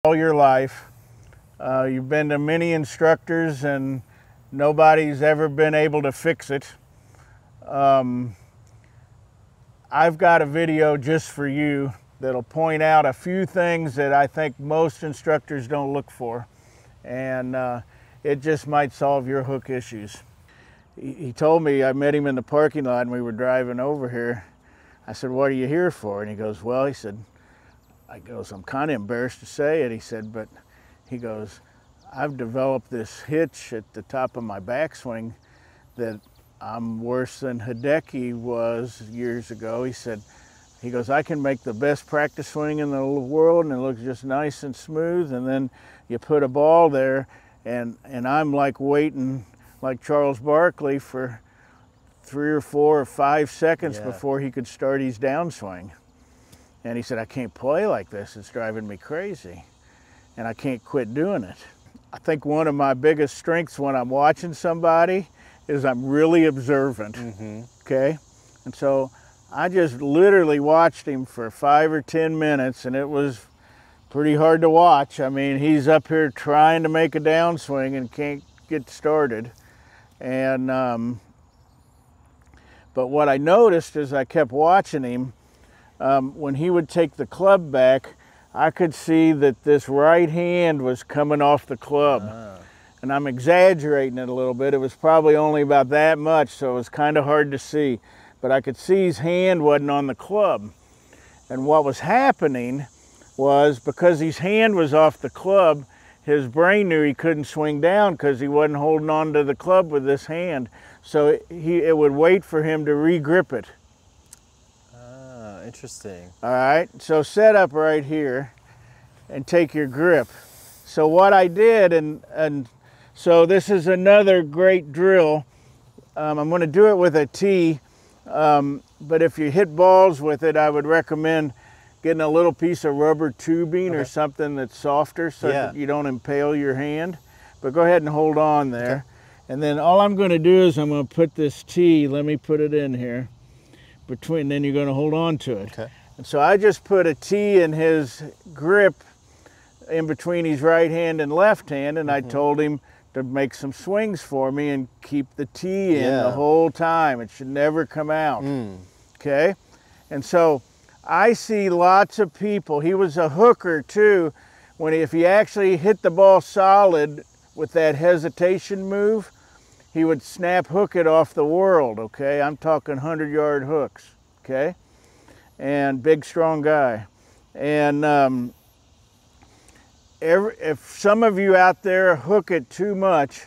all your life. You've been to many instructors and nobody's ever been able to fix it. I've got a video just for you that'll point out a few things that I think most instructors don't look for, and it just might solve your hook issues. He told me, I met him in the parking lot and we were driving over here. I said, "What are you here for?" And he goes, "Well," he said, "I'm kind of embarrassed to say it." He said, but he goes, "I've developed this hitch at the top of my backswing that I'm worse than Hideki was years ago." He goes, "I can make the best practice swing in the world and it looks just nice and smooth, and then you put a ball there and I'm like waiting like Charles Barkley for 3 or 4 or 5 seconds before he could start his downswing." And he said, "I can't play like this. It's driving me crazy. And I can't quit doing it." I think one of my biggest strengths when I'm watching somebody is I'm really observant, okay? And so I just literally watched him for 5 or 10 minutes, and it was pretty hard to watch. I mean, he's up here trying to make a downswing and can't get started. And but what I noticed as I kept watching him, when he would take the club back, I could see that this right hand was coming off the club. And I'm exaggerating it a little bit. It was probably only about that much, so it was kind of hard to see. But I could see his hand wasn't on the club. And what was happening was, because his hand was off the club, his brain knew he couldn't swing down because he wasn't holding on to the club with this hand. So it would wait for him to re-grip it. Ah, interesting. All right, so set up right here and take your grip. So what I did, and so this is another great drill. I'm going to do it with a tee, but if you hit balls with it, I would recommend getting a little piece of rubber tubing or something that's softer so that you don't impale your hand. But go ahead and hold on there. And then all I'm going to do is I'm going to put this tee, let me put it in here, then you're going to hold on to it. And so I just put a tee in his grip in between his right hand and left hand, and I told him to make some swings for me and keep the tee in the whole time. It should never come out, okay? And so I see lots of people, he was a hooker too, if he actually hit the ball solid with that hesitation move, he would snap hook it off the world, okay? I'm talking 100-yard hooks, okay? And big, strong guy. And if some of you out there hook it too much,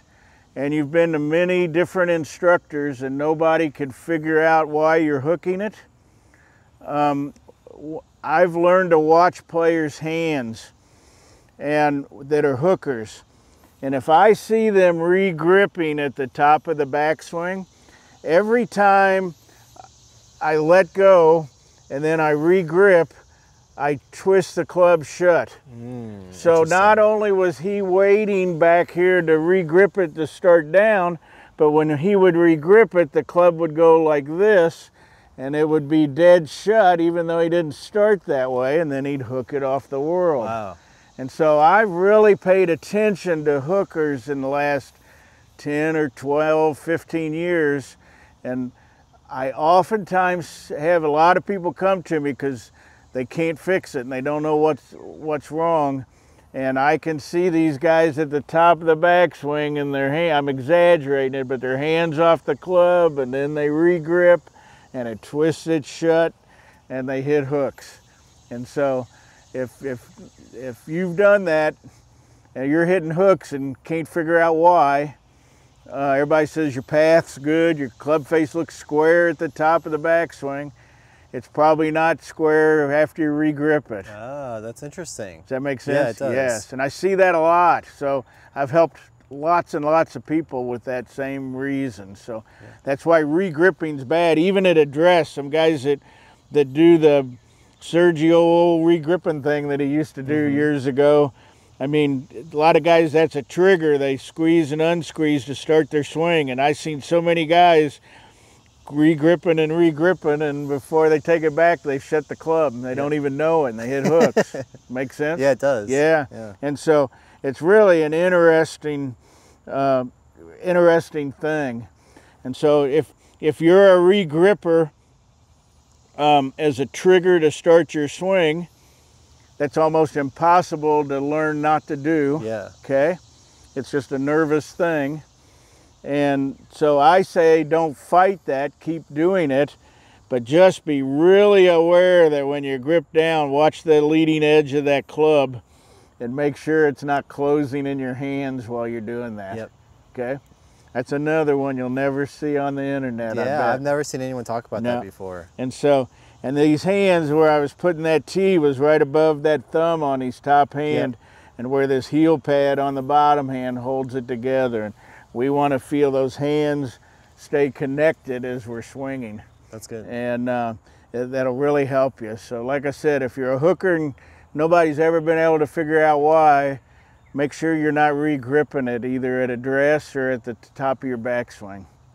and you've been to many different instructors and nobody could figure out why you're hooking it, I've learned to watch players' hands and that are hookers. And if I see them re-gripping at the top of the backswing, every time I let go and then I re-grip, I twist the club shut. So not only was he waiting back here to re-grip it to start down, but when he would re-grip it, the club would go like this, and it would be dead shut even though he didn't start that way, and then he'd hook it off the world. Wow. And so I've really paid attention to hookers in the last 10 or 12, 15 years, and I oftentimes have a lot of people come to me because they can't fix it and they don't know what's wrong. And I can see these guys at the top of the backswing and their hand, I'm exaggerating it, but their hands off the club, and then they re-grip and it twists it shut and they hit hooks. And so if you've done that and you're hitting hooks and can't figure out why, everybody says your path's good, your club face looks square at the top of the backswing. It's probably not square after you re-grip it. Ah, that's interesting. Does that make sense? Yeah, it does. Yes, and I see that a lot. So I've helped lots and lots of people with that same reason. So that's why re-gripping's bad. Even at address, some guys that do the Sergio re-gripping thing that he used to do years ago, I mean, a lot of guys, that's a trigger. They squeeze and unsqueeze to start their swing. And I've seen so many guys re-gripping and re-gripping, and before they take it back, they shut the club and they don't even know it and they hit hooks. Make sense? Yeah, it does. Yeah. Yeah. And so it's really an interesting thing. And so if you're a re-gripper as a trigger to start your swing, that's almost impossible to learn not to do. Yeah. Okay? It's just a nervous thing. And so I say don't fight that, keep doing it, but just be really aware that when you grip down, watch the leading edge of that club and make sure it's not closing in your hands while you're doing that. Yep. Okay? That's another one you'll never see on the internet. Yeah, I've never seen anyone talk about that before. And so, and these hands where I was putting that tee was right above that thumb on his top hand, and where this heel pad on the bottom hand holds it together. And we want to feel those hands stay connected as we're swinging. That's good. And that'll really help you. So like I said, if you're a hooker and nobody's ever been able to figure out why, make sure you're not re-gripping it either at address or at the top of your backswing.